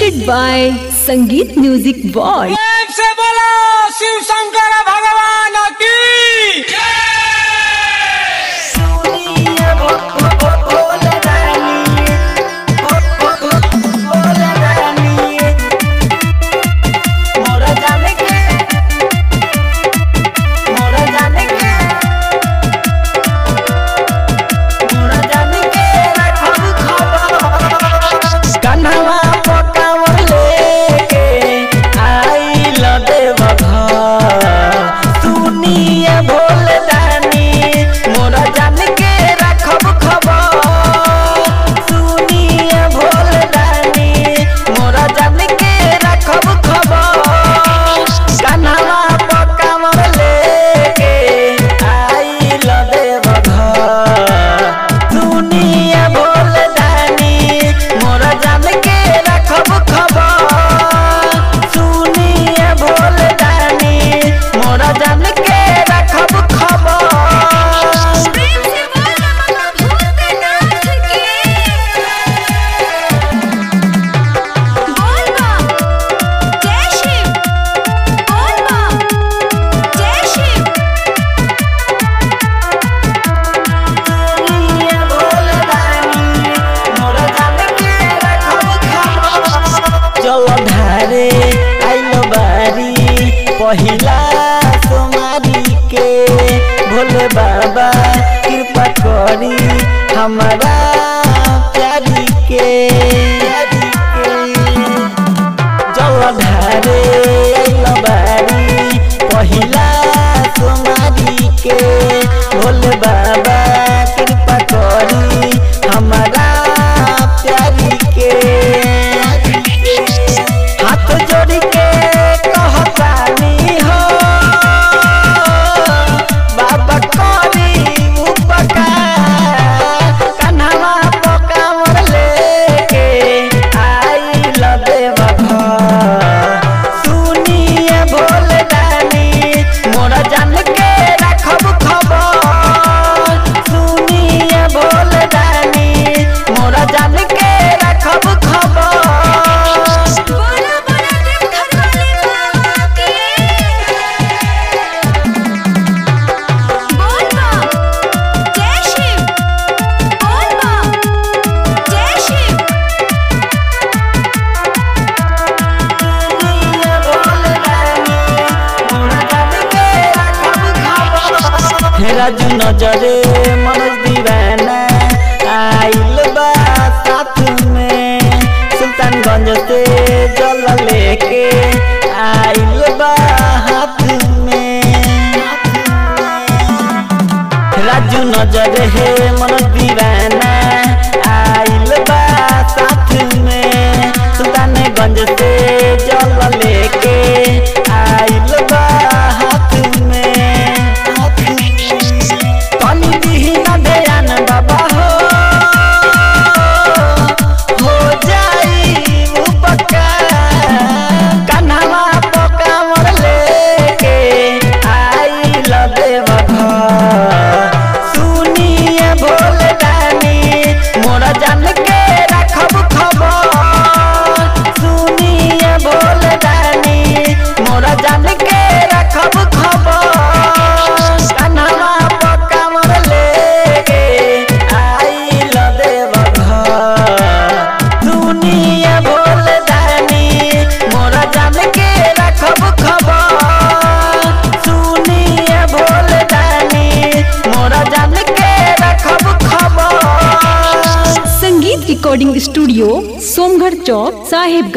presented by संगीत music world. से बोलो शिव शंकर भगवान की पहिला सोमारी के भोले बाबा कृपा करी हमारा प्यारी के जलधारे बारी पहिला सोमारी के भोले बाबा कृपा करी हमारा प्यारी के हाथ जोड़ी के राजू नजरे मनोज दीवाना आइल बा साथ में सुल्तानगंज से जल लेके आइल बा हाथ में राजू नजरे मनोज दीवाना आइल बा साथ में सुल्तानगंज से जल लेके आइल बा हाथ में बाबा हो जाई उपकार कन्हवा पकावर लेके आई देव सुनिए भोले दानी मोरा जान के रखब खबर सुनिए भोले दानी मोरा जान के रखब खबर कन्हवा पकावर लेके संगीत रिकॉर्डिंग स्टूडियो सोमगढ़ चौक साहिबगंज।